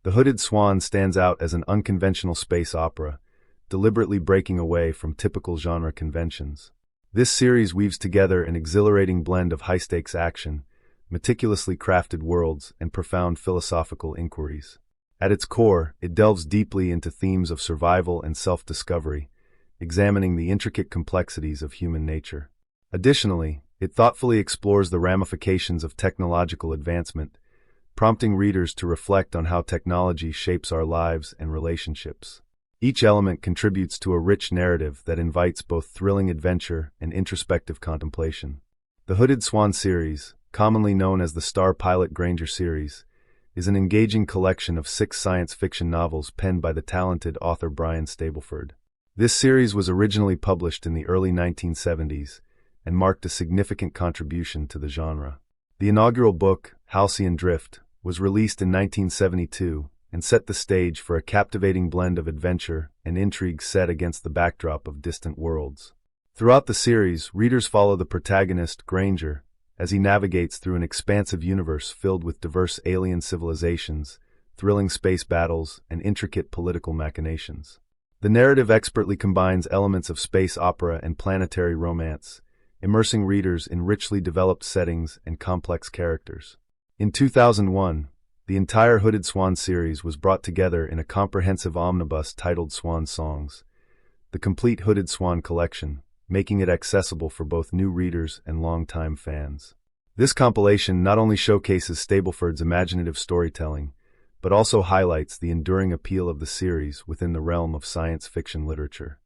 The Hooded Swan stands out as an unconventional space opera, deliberately breaking away from typical genre conventions. This series weaves together an exhilarating blend of high-stakes action, meticulously crafted worlds, and profound philosophical inquiries. At its core, it delves deeply into themes of survival and self-discovery, examining the intricate complexities of human nature. Additionally, it thoughtfully explores the ramifications of technological advancement, prompting readers to reflect on how technology shapes our lives and relationships. Each element contributes to a rich narrative that invites both thrilling adventure and introspective contemplation. The Hooded Swan series, commonly known as the Star Pilot Granger series, is an engaging collection of 6 science fiction novels penned by the talented author Brian Stableford. This series was originally published in the early 1970s and marked a significant contribution to the genre. The inaugural book, Halcyon Drift, was released in 1972 and set the stage for a captivating blend of adventure and intrigue set against the backdrop of distant worlds. Throughout the series, readers follow the protagonist, Grainger, as he navigates through an expansive universe filled with diverse alien civilizations, thrilling space battles, and intricate political machinations. The narrative expertly combines elements of space opera and planetary romance, immersing readers in richly developed settings and complex characters. In 2001, the entire Hooded Swan series was brought together in a comprehensive omnibus titled Swan Songs, the complete Hooded Swan collection, making it accessible for both new readers and longtime fans. This compilation not only showcases Stableford's imaginative storytelling, but also highlights the enduring appeal of the series within the realm of science fiction literature.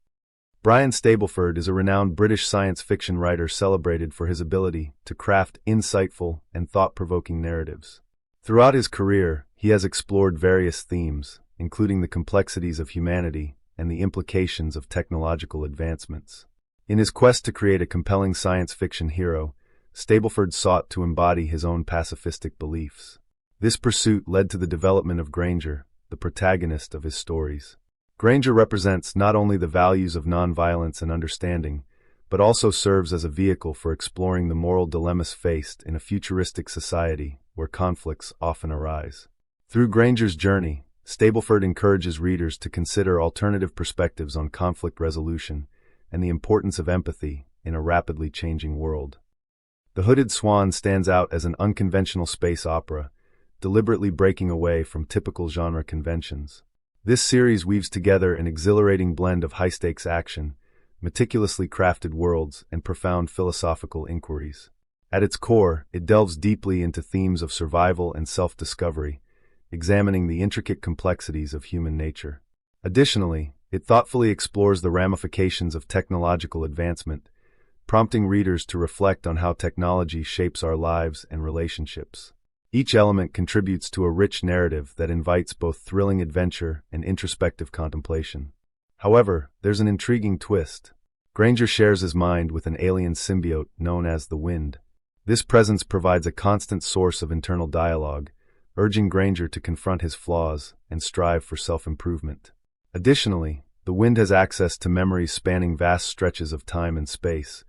Brian Stableford is a renowned British science fiction writer celebrated for his ability to craft insightful and thought-provoking narratives. Throughout his career, he has explored various themes, including the complexities of humanity and the implications of technological advancements. In his quest to create a compelling science fiction hero, Stableford sought to embody his own pacifistic beliefs. This pursuit led to the development of Granger, the protagonist of his stories. Grainger represents not only the values of nonviolence and understanding, but also serves as a vehicle for exploring the moral dilemmas faced in a futuristic society where conflicts often arise. Through Grainger's journey, Stableford encourages readers to consider alternative perspectives on conflict resolution and the importance of empathy in a rapidly changing world. The Hooded Swan stands out as an unconventional space opera, deliberately breaking away from typical genre conventions. This series weaves together an exhilarating blend of high-stakes action, meticulously crafted worlds, and profound philosophical inquiries. At its core, it delves deeply into themes of survival and self-discovery, examining the intricate complexities of human nature. Additionally, it thoughtfully explores the ramifications of technological advancement, prompting readers to reflect on how technology shapes our lives and relationships. Each element contributes to a rich narrative that invites both thrilling adventure and introspective contemplation. However, there's an intriguing twist. Grainger shares his mind with an alien symbiote known as the Wind. This presence provides a constant source of internal dialogue, urging Grainger to confront his flaws and strive for self-improvement. Additionally, the Wind has access to memories spanning vast stretches of time and space,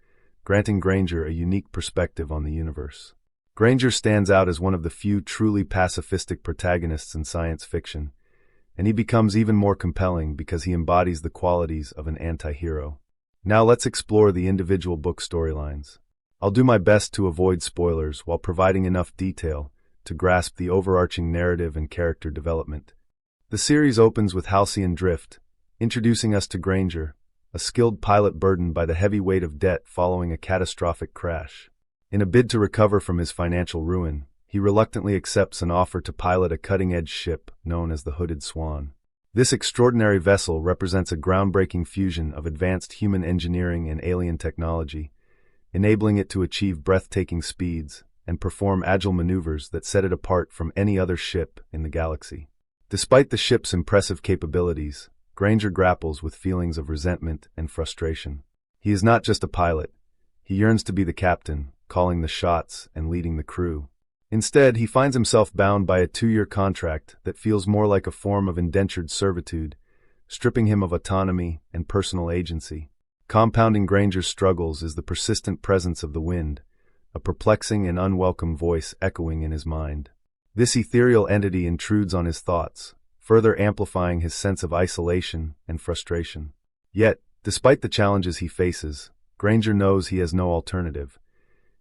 granting Grainger a unique perspective on the universe. Grainger stands out as one of the few truly pacifistic protagonists in science fiction, and he becomes even more compelling because he embodies the qualities of an anti-hero. Now let's explore the individual book storylines. I'll do my best to avoid spoilers while providing enough detail to grasp the overarching narrative and character development. The series opens with Halcyon Drift, introducing us to Grainger, a skilled pilot burdened by the heavy weight of debt following a catastrophic crash. In a bid to recover from his financial ruin, he reluctantly accepts an offer to pilot a cutting-edge ship known as the Hooded Swan. This extraordinary vessel represents a groundbreaking fusion of advanced human engineering and alien technology, enabling it to achieve breathtaking speeds and perform agile maneuvers that set it apart from any other ship in the galaxy. Despite the ship's impressive capabilities, Grainger grapples with feelings of resentment and frustration. He is not just a pilot. He yearns to be the captain, calling the shots and leading the crew. Instead, he finds himself bound by a 2-year contract that feels more like a form of indentured servitude, stripping him of autonomy and personal agency. Compounding Grainger's struggles is the persistent presence of the Wind, a perplexing and unwelcome voice echoing in his mind. This ethereal entity intrudes on his thoughts, further amplifying his sense of isolation and frustration. Yet, despite the challenges he faces, Grainger knows he has no alternative.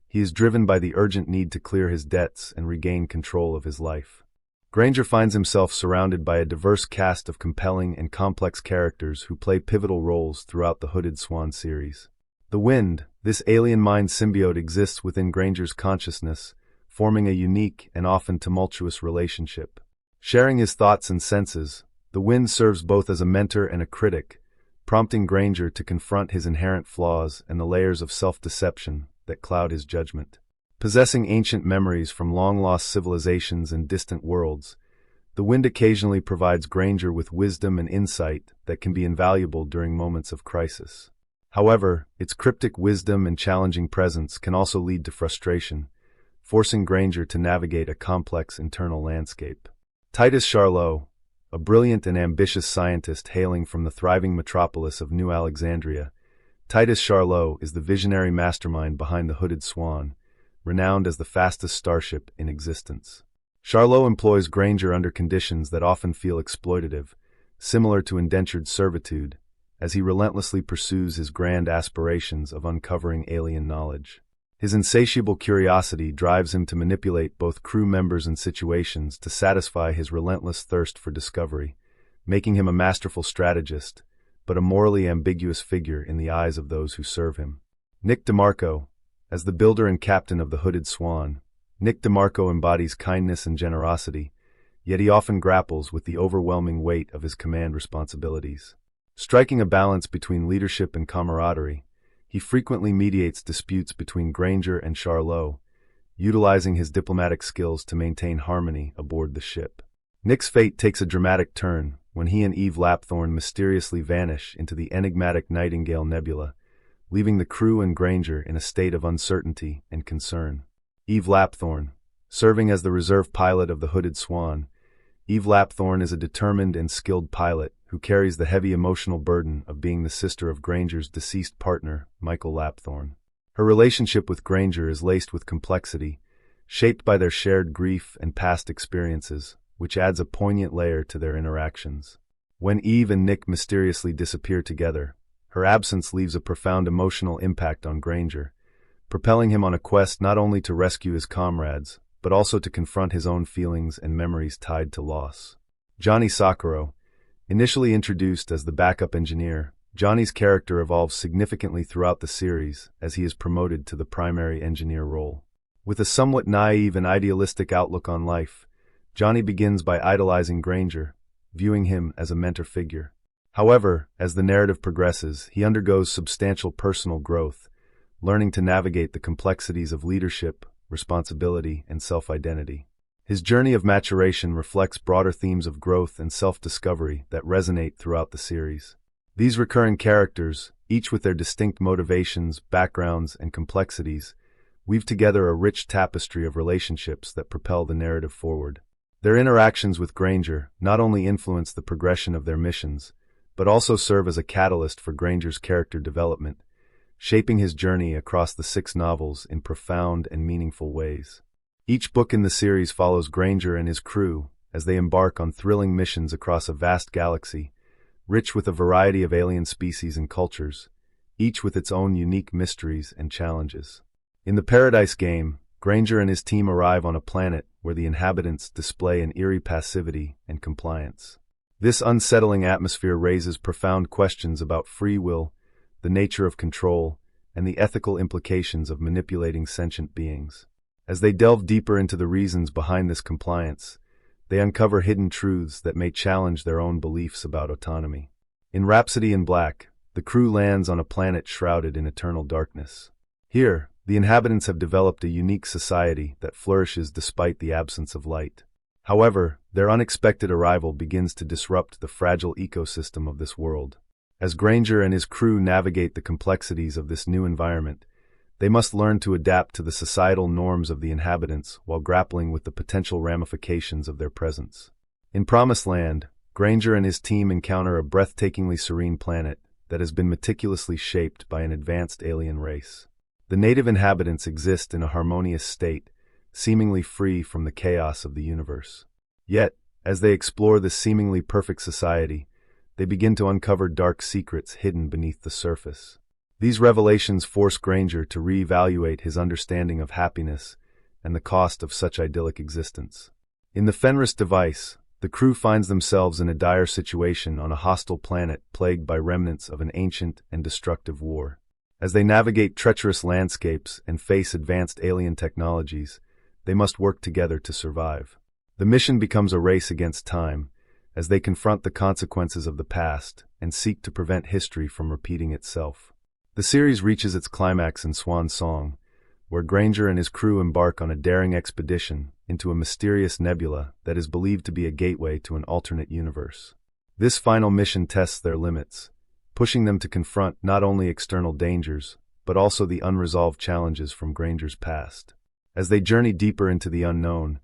He is driven by the urgent need to clear his debts and regain control of his life. Grainger finds himself surrounded by a diverse cast of compelling and complex characters who play pivotal roles throughout the Hooded Swan series. The Wind, this alien-mind symbiote, exists within Grainger's consciousness, forming a unique and often tumultuous relationship. Sharing his thoughts and senses, the Wind serves both as a mentor and a critic, prompting Grainger to confront his inherent flaws and the layers of self-deception that cloud his judgment. Possessing ancient memories from long-lost civilizations and distant worlds, the Wind occasionally provides Grainger with wisdom and insight that can be invaluable during moments of crisis. However, its cryptic wisdom and challenging presence can also lead to frustration, forcing Grainger to navigate a complex internal landscape. Titus Charlot, a brilliant and ambitious scientist hailing from the thriving metropolis of New Alexandria, Titus Charlot is the visionary mastermind behind the Hooded Swan, renowned as the fastest starship in existence. Charlot employs Grainger under conditions that often feel exploitative, similar to indentured servitude, as he relentlessly pursues his grand aspirations of uncovering alien knowledge. His insatiable curiosity drives him to manipulate both crew members and situations to satisfy his relentless thirst for discovery, making him a masterful strategist, but a morally ambiguous figure in the eyes of those who serve him. DeMarco, as the builder and captain of the Hooded Swan, DeMarco embodies kindness and generosity, yet he often grapples with the overwhelming weight of his command responsibilities. Striking a balance between leadership and camaraderie, he frequently mediates disputes between Grainger and Charlot, utilizing his diplomatic skills to maintain harmony aboard the ship. Nick's fate takes a dramatic turn when he and Eve Lapthorn mysteriously vanish into the enigmatic Nightingale Nebula, leaving the crew and Grainger in a state of uncertainty and concern. Eve Lapthorn, serving as the reserve pilot of the Hooded Swan, Eve Lapthorn is a determined and skilled pilot who carries the heavy emotional burden of being the sister of Grainger's deceased partner, Michael Lapthorn. Her relationship with Grainger is laced with complexity, shaped by their shared grief and past experiences, which adds a poignant layer to their interactions. When Eve and Nick mysteriously disappear together, her absence leaves a profound emotional impact on Grainger, propelling him on a quest not only to rescue his comrades, but also to confront his own feelings and memories tied to loss. Sakuro, initially introduced as the backup engineer, Johnny's character evolves significantly throughout the series as he is promoted to the primary engineer role. With a somewhat naive and idealistic outlook on life, Johnny begins by idolizing Grainger, viewing him as a mentor figure. However, as the narrative progresses, he undergoes substantial personal growth, learning to navigate the complexities of leadership, responsibility, and self-identity. His journey of maturation reflects broader themes of growth and self-discovery that resonate throughout the series. These recurring characters, each with their distinct motivations, backgrounds, and complexities, weave together a rich tapestry of relationships that propel the narrative forward. Their interactions with Grainger not only influence the progression of their missions, but also serve as a catalyst for Grainger's character development, shaping his journey across the 6 novels in profound and meaningful ways. Each book in the series follows Grainger and his crew as they embark on thrilling missions across a vast galaxy, rich with a variety of alien species and cultures, each with its own unique mysteries and challenges. In the Paradise game, Grainger and his team arrive on a planet where the inhabitants display an eerie passivity and compliance. This unsettling atmosphere raises profound questions about free will, the nature of control, and the ethical implications of manipulating sentient beings. As they delve deeper into the reasons behind this compliance, they uncover hidden truths that may challenge their own beliefs about autonomy. In Rhapsody in Black, the crew lands on a planet shrouded in eternal darkness. Here, the inhabitants have developed a unique society that flourishes despite the absence of light. However, their unexpected arrival begins to disrupt the fragile ecosystem of this world. As Grainger and his crew navigate the complexities of this new environment, they must learn to adapt to the societal norms of the inhabitants while grappling with the potential ramifications of their presence. In Promised Land, Grainger and his team encounter a breathtakingly serene planet that has been meticulously shaped by an advanced alien race. The native inhabitants exist in a harmonious state, seemingly free from the chaos of the universe. Yet, As they explore this seemingly perfect society, they begin to uncover dark secrets hidden beneath the surface. These revelations force Grainger to reevaluate his understanding of happiness and the cost of such idyllic existence. In the Fenris device, the crew finds themselves in a dire situation on a hostile planet plagued by remnants of an ancient and destructive war. As they navigate treacherous landscapes and face advanced alien technologies, they must work together to survive. The mission becomes a race against time, as they confront the consequences of the past and seek to prevent history from repeating itself. The series reaches its climax in Swan Song, where Granger and his crew embark on a daring expedition into a mysterious nebula that is believed to be a gateway to an alternate universe. This final mission tests their limits, pushing them to confront not only external dangers, but also the unresolved challenges from Granger's past. As they journey deeper into the unknown,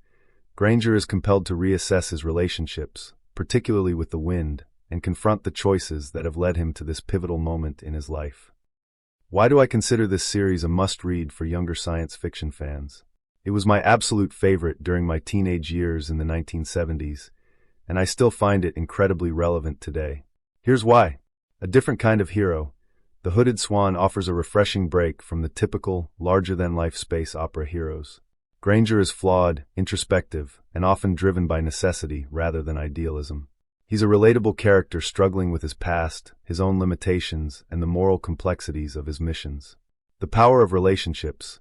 Grainger is compelled to reassess his relationships, particularly with the wind, and confront the choices that have led him to this pivotal moment in his life. Why do I consider this series a must-read for younger science fiction fans? It was my absolute favorite during my teenage years in the 1970s, and I still find it incredibly relevant today. Here's why. A different kind of hero, the Hooded Swan offers a refreshing break from the typical, larger-than-life space opera heroes. Granger is flawed, introspective, and often driven by necessity rather than idealism. He's a relatable character struggling with his past, his own limitations, and the moral complexities of his missions. The power of relationships.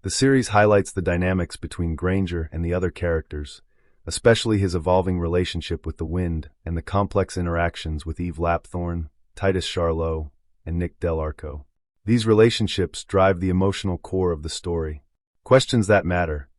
The series highlights the dynamics between Granger and the other characters, especially his evolving relationship with the wind and the complex interactions with Eve Lapthorn, Titus Charlot, and Nick DeMarco. These relationships drive the emotional core of the story. Questions that matter.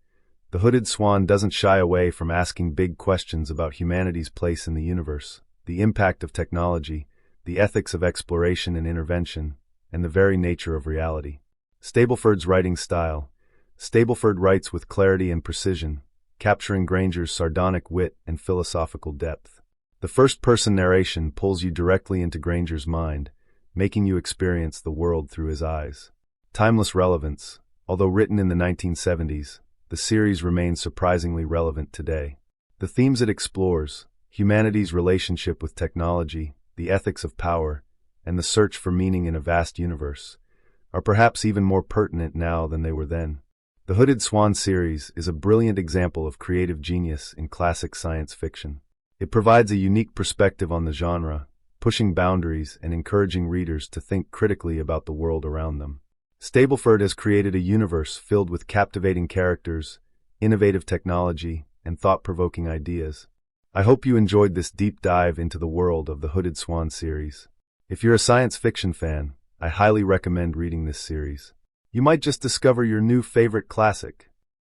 The Hooded Swan doesn't shy away from asking big questions about humanity's place in the universe, the impact of technology, the ethics of exploration and intervention, and the very nature of reality. Stableford's writing style. Stableford writes with clarity and precision, capturing Granger's sardonic wit and philosophical depth. The first-person narration pulls you directly into Granger's mind, making you experience the world through his eyes. Timeless relevance. Although written in the 1970s, the series remains surprisingly relevant today. The themes it explores, humanity's relationship with technology, the ethics of power, and the search for meaning in a vast universe, are perhaps even more pertinent now than they were then. The Hooded Swan series is a brilliant example of creative genius in classic science fiction. It provides a unique perspective on the genre, pushing boundaries and encouraging readers to think critically about the world around them. Stableford has created a universe filled with captivating characters, innovative technology, and thought-provoking ideas. I hope you enjoyed this deep dive into the world of the Hooded Swan series. If you're a science fiction fan, I highly recommend reading this series. You might just discover your new favorite classic.